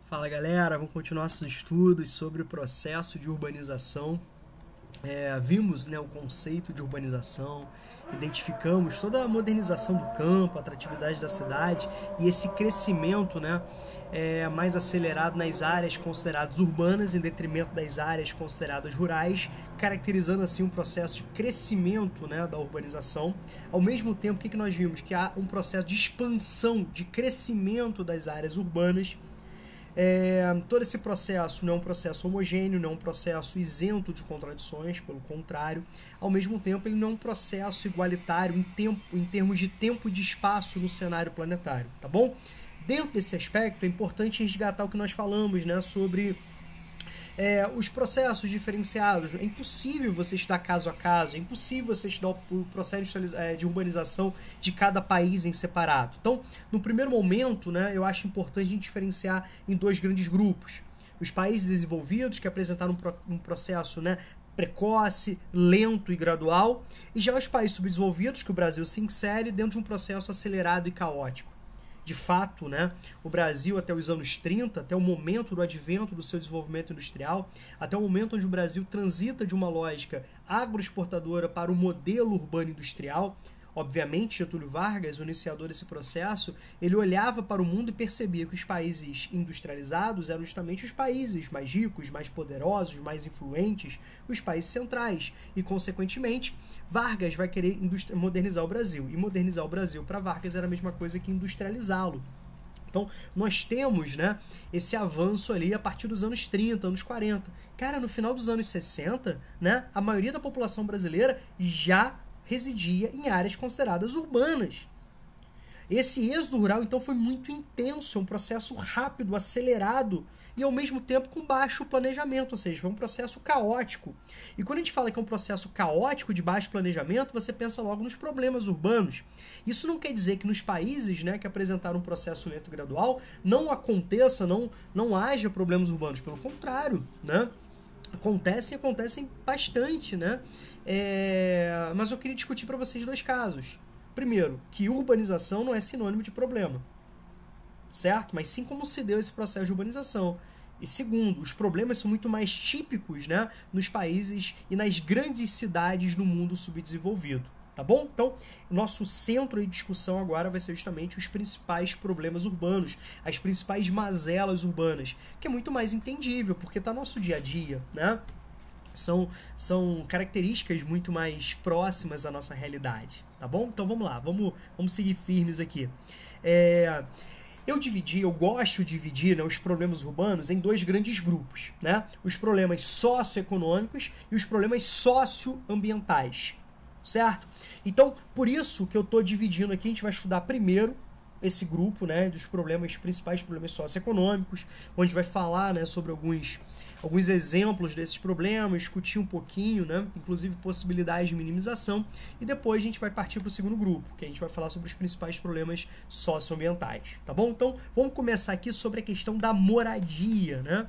Fala galera, vamos continuar nossos estudos sobre o processo de urbanização. Vimos, né, o conceito de urbanização, identificamos toda a modernização do campo, a atratividade da cidade e esse crescimento, né, mais acelerado nas áreas consideradas urbanas em detrimento das áreas consideradas rurais, caracterizando assim um processo de crescimento, né, da urbanização. Ao mesmo tempo, o que nós vimos? Que há um processo de expansão, de crescimento das áreas urbanas. Todo esse processo não é um processo homogêneo, não é um processo isento de contradições, pelo contrário. Ao mesmo tempo, ele não é um processo igualitário em termos de tempo e de espaço no cenário planetário, tá bom? Dentro desse aspecto, é importante resgatar o que nós falamos, né, sobre os processos diferenciados. É impossível você estudar caso a caso, é impossível você estudar o processo de urbanização de cada país em separado. Então, no primeiro momento, né, eu acho importante a gente diferenciar em dois grandes grupos. Os países desenvolvidos, que apresentaram um processo, né, precoce, lento e gradual, e já os países subdesenvolvidos, que o Brasil se insere dentro de um processo acelerado e caótico. De fato, né, o Brasil até os anos 30, até o momento do advento do seu desenvolvimento industrial, até o momento onde o Brasil transita de uma lógica agroexportadora para o modelo urbano industrial. Obviamente, Getúlio Vargas, o iniciador desse processo, ele olhava para o mundo e percebia que os países industrializados eram justamente os países mais ricos, mais poderosos, mais influentes, os países centrais. E, consequentemente, Vargas vai querer modernizar o Brasil. E modernizar o Brasil para Vargas era a mesma coisa que industrializá-lo. Então, nós temos, né, esse avanço ali a partir dos anos 30, anos 40. Cara, no final dos anos 60, né, a maioria da população brasileira já residia em áreas consideradas urbanas. Esse êxodo rural, então, foi muito intenso, um processo rápido, acelerado e, ao mesmo tempo, com baixo planejamento, ou seja, foi um processo caótico. E quando a gente fala que é um processo caótico de baixo planejamento, você pensa logo nos problemas urbanos. Isso não quer dizer que nos países, né, que apresentaram um processo lento e gradual não aconteça, não haja problemas urbanos. Pelo contrário, né? Acontecem bastante, né? Mas eu queria discutir para vocês dois casos. Primeiro, que urbanização não é sinônimo de problema, certo? Mas sim como se deu esse processo de urbanização. E segundo, os problemas são muito mais típicos, né, nos países e nas grandes cidades no mundo subdesenvolvido. Tá bom? Então, nosso centro de discussão agora vai ser justamente os principais problemas urbanos, as principais mazelas urbanas, que é muito mais entendível, porque está no nosso dia a dia, né? São características muito mais próximas à nossa realidade, tá bom? Então vamos lá, vamos seguir firmes aqui. Eu gosto de dividir, né, os problemas urbanos em dois grandes grupos, né? Os problemas socioeconômicos e os problemas socioambientais, certo? Então, por isso que eu estou dividindo aqui, a gente vai estudar primeiro esse grupo, né, dos principais problemas socioeconômicos, onde vai falar, né, sobre alguns exemplos desses problemas, discutir um pouquinho, né, inclusive possibilidades de minimização, e depois a gente vai partir para o segundo grupo, que a gente vai falar sobre os principais problemas socioambientais, tá bom? Então, vamos começar aqui sobre a questão da moradia, né?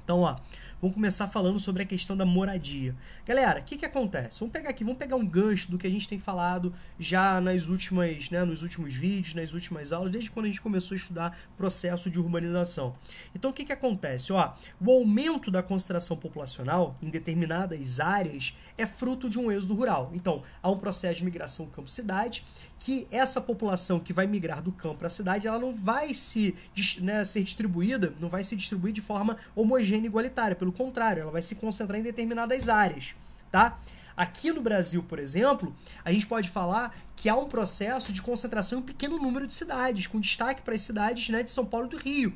Então, ó, vamos começar falando sobre a questão da moradia. Galera, o que acontece? Vamos pegar um gancho do que a gente tem falado já nos últimos vídeos, nas últimas aulas, desde quando a gente começou a estudar processo de urbanização. Então, o que acontece? Ó, o aumento da concentração populacional em determinadas áreas é fruto de um êxodo rural. Então, há um processo de migração campo-cidade, que essa população que vai migrar do campo para a cidade, ela não vai ser distribuída, não vai se distribuir de forma homogênea e igualitária. Pelo contrário, ela vai se concentrar em determinadas áreas, tá? Aqui no Brasil, por exemplo, a gente pode falar que há um processo de concentração em um pequeno número de cidades, com destaque para as cidades, né, de São Paulo e do Rio,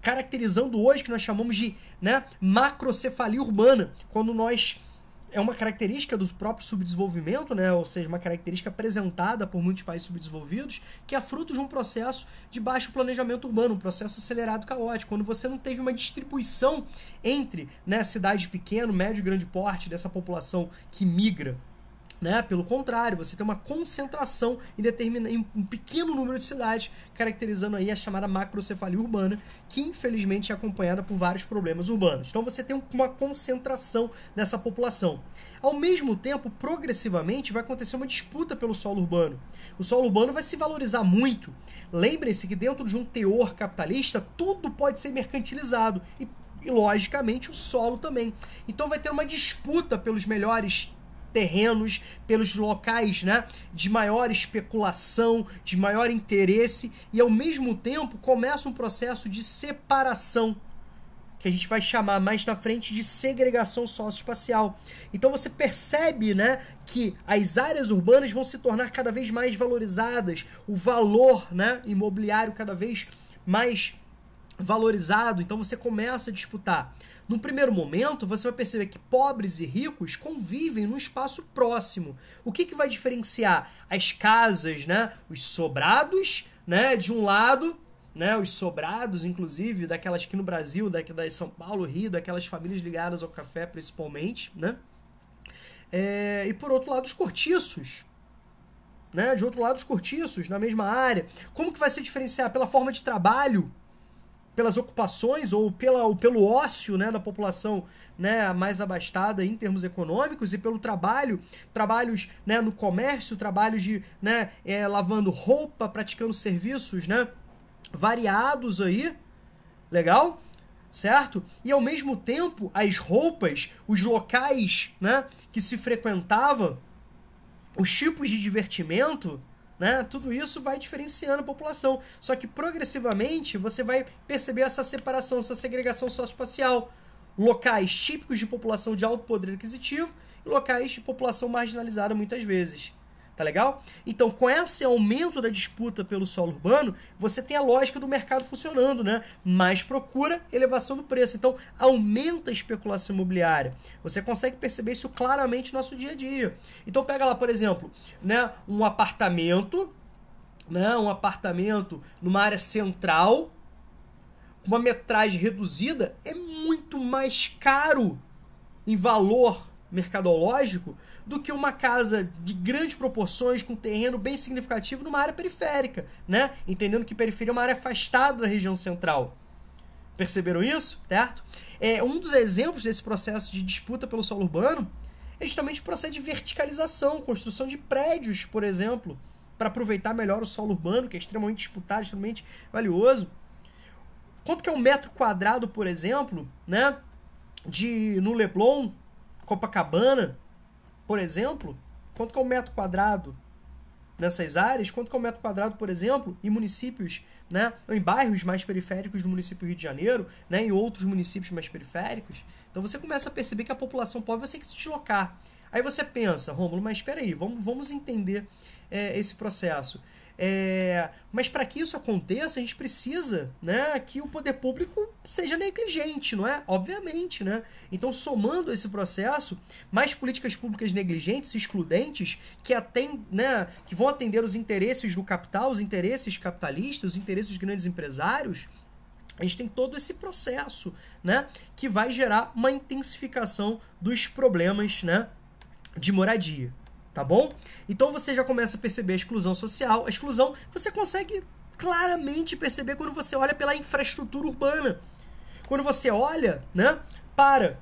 caracterizando hoje o que nós chamamos de, né, macrocefalia urbana, quando é uma característica do próprio subdesenvolvimento, né? Ou seja, uma característica apresentada por muitos países subdesenvolvidos, que é fruto de um processo de baixo planejamento urbano, um processo acelerado caótico, quando você não teve uma distribuição entre, né, cidade de pequeno, médio e grande porte dessa população que migra. né? Pelo contrário, você tem uma concentração em um pequeno número de cidades, caracterizando aí a chamada macrocefalia urbana, que infelizmente é acompanhada por vários problemas urbanos. Então você tem uma concentração dessa população. Ao mesmo tempo, progressivamente, vai acontecer uma disputa pelo solo urbano. O solo urbano vai se valorizar muito. Lembrem-se que dentro de um teor capitalista, tudo pode ser mercantilizado e logicamente, o solo também. Então vai ter uma disputa pelos melhores terrenos, pelos locais, né, de maior especulação, de maior interesse, e ao mesmo tempo começa um processo de separação, que a gente vai chamar mais na frente de segregação socioespacial. Então você percebe, né, que as áreas urbanas vão se tornar cada vez mais valorizadas, o valor, né, imobiliário cada vez mais valorizado, então você começa a disputar. No primeiro momento, você vai perceber que pobres e ricos convivem num espaço próximo. O que vai diferenciar? As casas, né? Os sobrados, né? De um lado, né? Os sobrados, inclusive, daquelas aqui no Brasil, da São Paulo, Rio, daquelas famílias ligadas ao café, principalmente, né? E por outro lado, os cortiços. Né? De outro lado, os cortiços, na mesma área. Como que vai se diferenciar? Pela forma de trabalho, pelas ocupações ou pelo ócio, né, da população, né, mais abastada em termos econômicos, e pelo trabalhos, né, no comércio, trabalhos de, né, lavando roupa, praticando serviços, né, variados aí, legal? Certo? E ao mesmo tempo, as roupas, os locais, né, que se frequentava, os tipos de divertimento, né? Tudo isso vai diferenciando a população. Só que progressivamente você vai perceber essa separação, essa segregação socioespacial. Locais típicos de população de alto poder aquisitivo e locais de população marginalizada muitas vezes. Tá legal? Então, com esse aumento da disputa pelo solo urbano, você tem a lógica do mercado funcionando, né? Mais procura, elevação do preço. Então, aumenta a especulação imobiliária. Você consegue perceber isso claramente no nosso dia a dia. Então, pega lá, por exemplo, né, um apartamento numa área central, com uma metragem reduzida, é muito mais caro em valor mercadológico do que uma casa de grandes proporções, com terreno bem significativo numa área periférica, né? Entendendo que periferia é uma área afastada da região central. Perceberam isso? Certo? Um dos exemplos desse processo de disputa pelo solo urbano é justamente o processo de verticalização, construção de prédios, por exemplo, para aproveitar melhor o solo urbano, que é extremamente disputado, extremamente valioso. Quanto que é um metro quadrado, por exemplo, né, no Leblon, Copacabana, por exemplo? Quanto que é um metro quadrado nessas áreas? Quanto que é um metro quadrado, por exemplo, em municípios, né, em bairros mais periféricos do município do Rio de Janeiro, né, em outros municípios mais periféricos? Então você começa a perceber que a população pobre vai ter que se deslocar. Aí você pensa, Rômulo, mas espera aí, vamos entender esse processo. Mas para que isso aconteça, a gente precisa, né, que o poder público seja negligente, não é? Obviamente, né? Então, somando esse processo, mais políticas públicas negligentes, excludentes, que vão atender os interesses do capital, os interesses capitalistas, os interesses dos grandes empresários, a gente tem todo esse processo, né, que vai gerar uma intensificação dos problemas, né, de moradia. Tá bom? Então você já começa a perceber a exclusão social. A exclusão você consegue claramente perceber quando você olha pela infraestrutura urbana. Quando você olha, né, para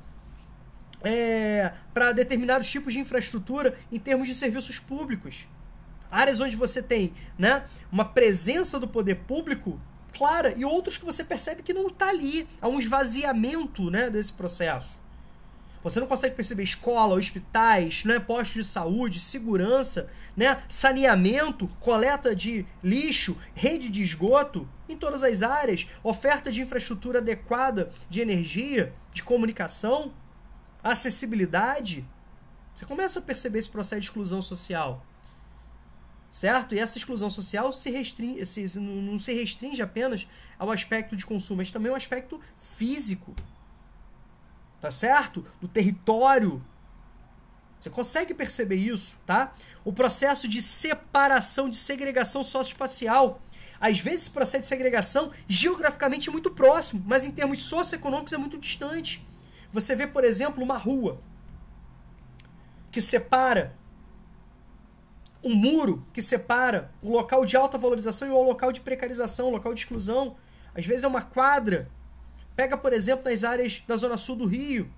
determinados tipos de infraestrutura em termos de serviços públicos. Áreas onde você tem, né, uma presença do poder público clara e outros que você percebe que não está ali. Há um esvaziamento, né, desse processo. Você não consegue perceber escola, hospitais, né, postos de saúde, segurança, né, saneamento, coleta de lixo, rede de esgoto em todas as áreas, oferta de infraestrutura adequada de energia, de comunicação, acessibilidade. Você começa a perceber esse processo de exclusão social. Certo? E essa exclusão social não se restringe apenas ao aspecto de consumo, mas também ao aspecto físico. Tá certo? Do território. Você consegue perceber isso, tá? O processo de separação, de segregação socioespacial. Às vezes esse processo de segregação geograficamente é muito próximo, mas em termos socioeconômicos é muito distante. Você vê, por exemplo, uma rua que separa um muro que separa o local de alta valorização e o local de precarização, o local de exclusão. Às vezes é uma quadra. Pega, por exemplo, nas áreas da zona sul do Rio.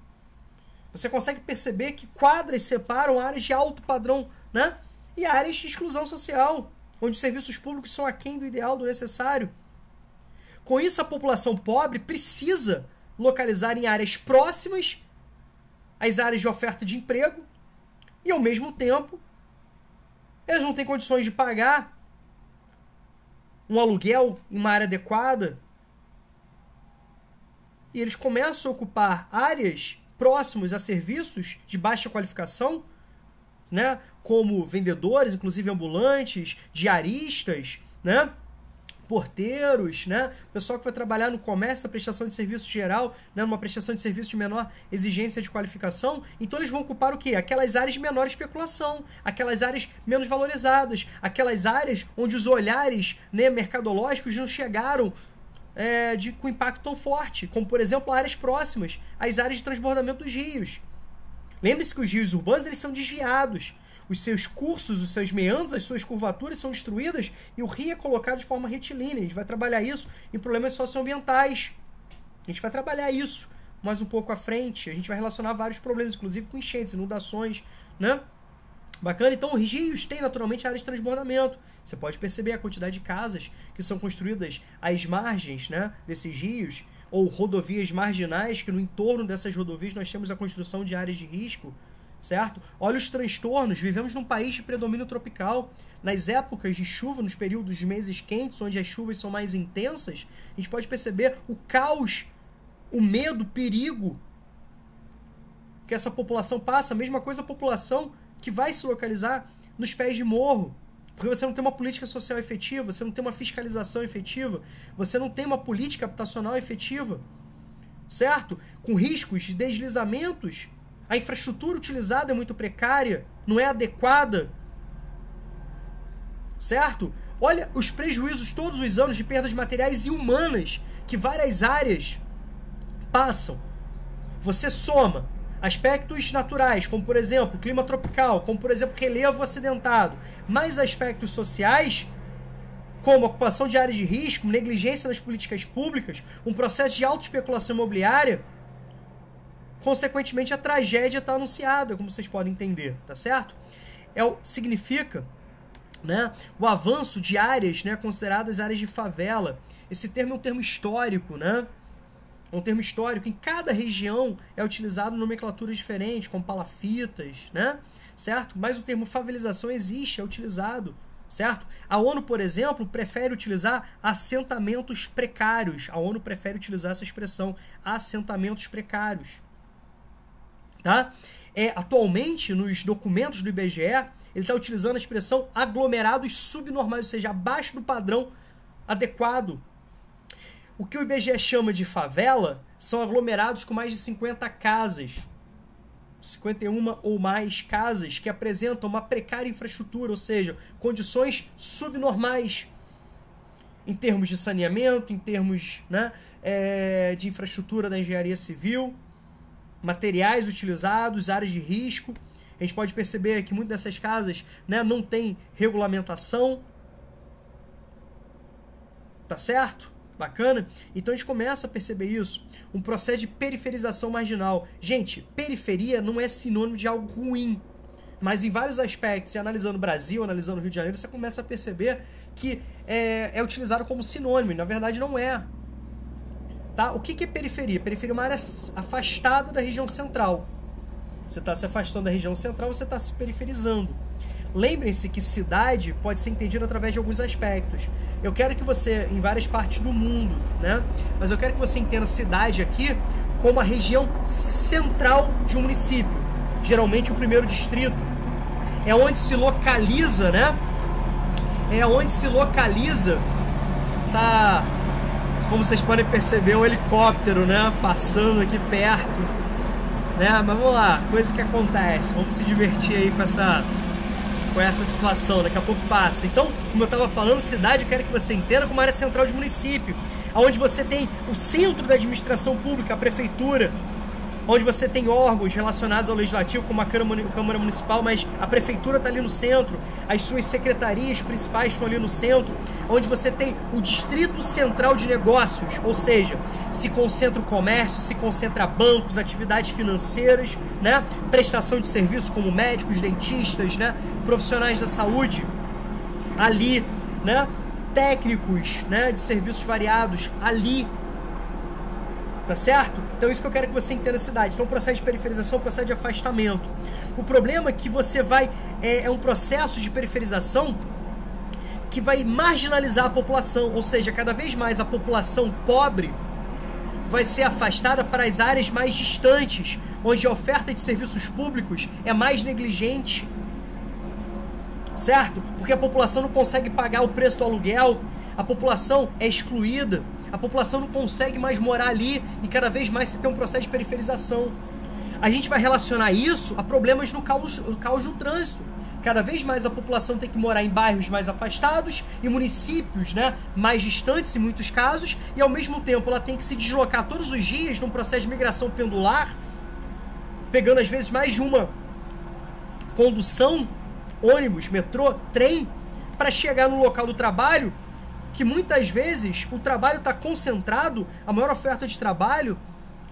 Você consegue perceber que quadras separam áreas de alto padrão, né? E áreas de exclusão social, onde os serviços públicos são aquém do ideal, do necessário. Com isso, a população pobre precisa localizar em áreas próximas às áreas de oferta de emprego e, ao mesmo tempo, eles não têm condições de pagar um aluguel em uma área adequada e eles começam a ocupar áreas próximas a serviços de baixa qualificação, né? Como vendedores, inclusive ambulantes, diaristas, né? Porteiros, né? Pessoal que vai trabalhar no comércio, na prestação de serviço geral, né? Numa prestação de serviço de menor exigência de qualificação. Então eles vão ocupar o quê? Aquelas áreas de menor especulação, aquelas áreas menos valorizadas, aquelas áreas onde os olhares, né, mercadológicos não chegaram com impacto tão forte, como por exemplo áreas próximas às áreas de transbordamento dos rios. Lembre-se que os rios urbanos eles são desviados. Os seus cursos, os seus meandros, as suas curvaturas são destruídas e o rio é colocado de forma retilínea. A gente vai trabalhar isso em problemas socioambientais. A gente vai trabalhar isso mais um pouco à frente. A gente vai relacionar vários problemas, inclusive com enchentes, inundações, né? Bacana? Então, os rios têm naturalmente áreas de transbordamento. Você pode perceber a quantidade de casas que são construídas às margens, né, desses rios, ou rodovias marginais, que no entorno dessas rodovias nós temos a construção de áreas de risco, certo? Olha os transtornos. Vivemos num país de predomínio tropical. Nas épocas de chuva, nos períodos de meses quentes, onde as chuvas são mais intensas, a gente pode perceber o caos, o medo, o perigo que essa população passa. A mesma coisa a população que vai se localizar nos pés de morro, porque você não tem uma política social efetiva, você não tem uma fiscalização efetiva, você não tem uma política habitacional efetiva, certo? Com riscos de deslizamentos. A infraestrutura utilizada é muito precária, não é adequada, certo? Olha os prejuízos todos os anos de perdas materiais e humanas que várias áreas passam. Você soma aspectos naturais, como por exemplo clima tropical, como por exemplo relevo acidentado, mais aspectos sociais, como ocupação de áreas de risco, negligência nas políticas públicas, um processo de autoespeculação imobiliária. Consequentemente, a tragédia está anunciada, como vocês podem entender, tá certo? Significa, né, o avanço de áreas, né, consideradas áreas de favela. Esse termo é um termo histórico, né? É um termo histórico. Em cada região é utilizado nomenclaturas diferentes, como palafitas, né? Certo? Mas o termo favelização existe, é utilizado, certo? A ONU, por exemplo, prefere utilizar assentamentos precários. A ONU prefere utilizar essa expressão, assentamentos precários. Tá? Atualmente, nos documentos do IBGE, ele está utilizando a expressão aglomerados subnormais, ou seja, abaixo do padrão adequado. O que o IBGE chama de favela são aglomerados com mais de 50 casas, 51 ou mais casas que apresentam uma precária infraestrutura, ou seja, condições subnormais em termos de saneamento, em termos, né, de infraestrutura da engenharia civil, materiais utilizados, áreas de risco. A gente pode perceber que muitas dessas casas, né, não tem regulamentação. Tá certo? Bacana? Então a gente começa a perceber isso. Um processo de periferização marginal. Gente, periferia não é sinônimo de algo ruim. Mas em vários aspectos, e analisando o Brasil, analisando o Rio de Janeiro, você começa a perceber que é utilizado como sinônimo. E na verdade não é. Tá? O que é periferia? Periferia é uma área afastada da região central. Você está se afastando da região central, você está se periferizando. Lembrem-se que cidade pode ser entendida através de alguns aspectos. Eu quero que você, em várias partes do mundo, né? Mas eu quero que você entenda cidade aqui como a região central de um município. Geralmente o primeiro distrito. É onde se localiza, né? É onde se localiza, tá... Como vocês podem perceber, um helicóptero, né, passando aqui perto, né? Mas vamos lá, coisa que acontece. Vamos se divertir aí com essa situação. Daqui a pouco passa. Então, como eu estava falando, cidade, eu quero que você entenda como área central de município, onde você tem o centro da administração pública, a prefeitura, onde você tem órgãos relacionados ao legislativo, como a Câmara Municipal, mas a prefeitura está ali no centro, as suas secretarias principais estão ali no centro, onde você tem o Distrito Central de Negócios, ou seja, se concentra o comércio, se concentra bancos, atividades financeiras, né? Prestação de serviços como médicos, dentistas, né? Profissionais da saúde ali, né? Técnicos, né? De serviços variados ali. Tá certo? Então isso que eu quero que você entenda a cidade. Então o processo de periferização é um processo de afastamento. O problema é que você vai... É um processo de periferização que vai marginalizar a população. Ou seja, cada vez mais a população pobre vai ser afastada para as áreas mais distantes, onde a oferta de serviços públicos é mais negligente. Certo? Porque a população não consegue pagar o preço do aluguel, a população é excluída. A população não consegue mais morar ali e cada vez mais você tem um processo de periferização. A gente vai relacionar isso a problemas no caos do trânsito. Cada vez mais a população tem que morar em bairros mais afastados, em municípios, né, mais distantes em muitos casos, e ao mesmo tempo ela tem que se deslocar todos os dias num processo de migração pendular, pegando às vezes mais de uma condução, ônibus, metrô, trem, para chegar no local do trabalho, que muitas vezes o trabalho está concentrado, a maior oferta de trabalho,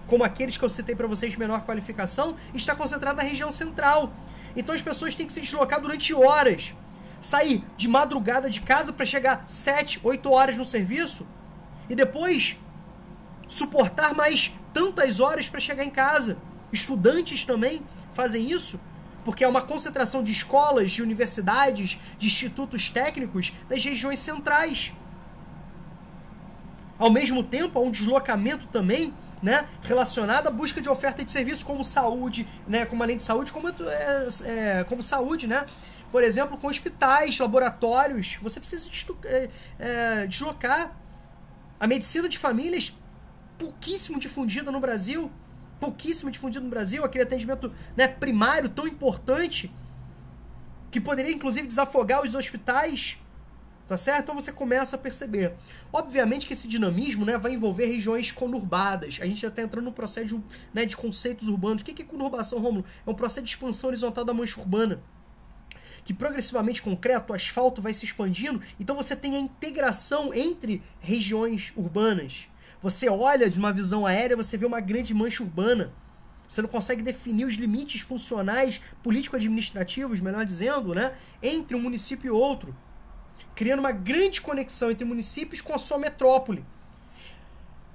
como aqueles que eu citei para vocês de menor qualificação, está concentrada na região central. Então as pessoas têm que se deslocar durante horas, sair de madrugada de casa para chegar 7, 8 horas no serviço e depois suportar mais tantas horas para chegar em casa. Estudantes também fazem isso, porque é uma concentração de escolas, de universidades, de institutos técnicos nas regiões centrais. Ao mesmo tempo, há um deslocamento também, né, relacionado à busca de oferta de serviços como saúde, né, como além de saúde, como saúde, né? Por exemplo, com hospitais, laboratórios, você precisa deslocar. A medicina de família é pouquíssimo difundida no Brasil, aquele atendimento, né, primário tão importante, que poderia inclusive desafogar os hospitais. Tá certo? Então você começa a perceber. Obviamente que esse dinamismo, né, vai envolver regiões conurbadas. A gente já está entrando no processo, né, de conceitos urbanos. O que é conurbação, Rômulo? É um processo de expansão horizontal da mancha urbana, que progressivamente concreto, o asfalto vai se expandindo. Então você tem a integração entre regiões urbanas. Você olha de uma visão aérea, você vê uma grande mancha urbana. Você não consegue definir os limites funcionais, político-administrativos, melhor dizendo, né, entre um município e outro, criando uma grande conexão entre municípios com a sua metrópole.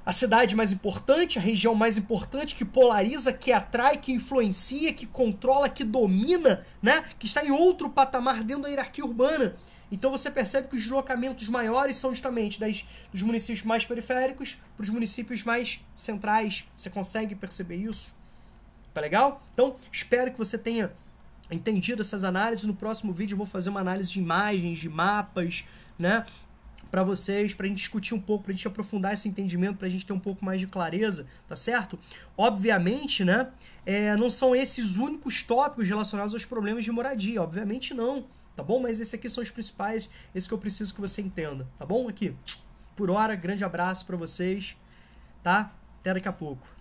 A cidade mais importante, a região mais importante, que polariza, que atrai, que influencia, que controla, que domina, né? Que está em outro patamar dentro da hierarquia urbana. Então você percebe que os deslocamentos maiores são justamente dos municípios mais periféricos para os municípios mais centrais. Você consegue perceber isso? Tá legal? Então, espero que você tenha entendido essas análises. No próximo vídeo eu vou fazer uma análise de imagens, de mapas, né, para vocês, pra gente discutir um pouco, pra gente aprofundar esse entendimento, pra gente ter um pouco mais de clareza, tá certo? Obviamente, né, não são esses únicos tópicos relacionados aos problemas de moradia, obviamente não, tá bom? Mas esses aqui são os principais, esses que eu preciso que você entenda, tá bom? Aqui, por hora, grande abraço pra vocês, tá? Até daqui a pouco.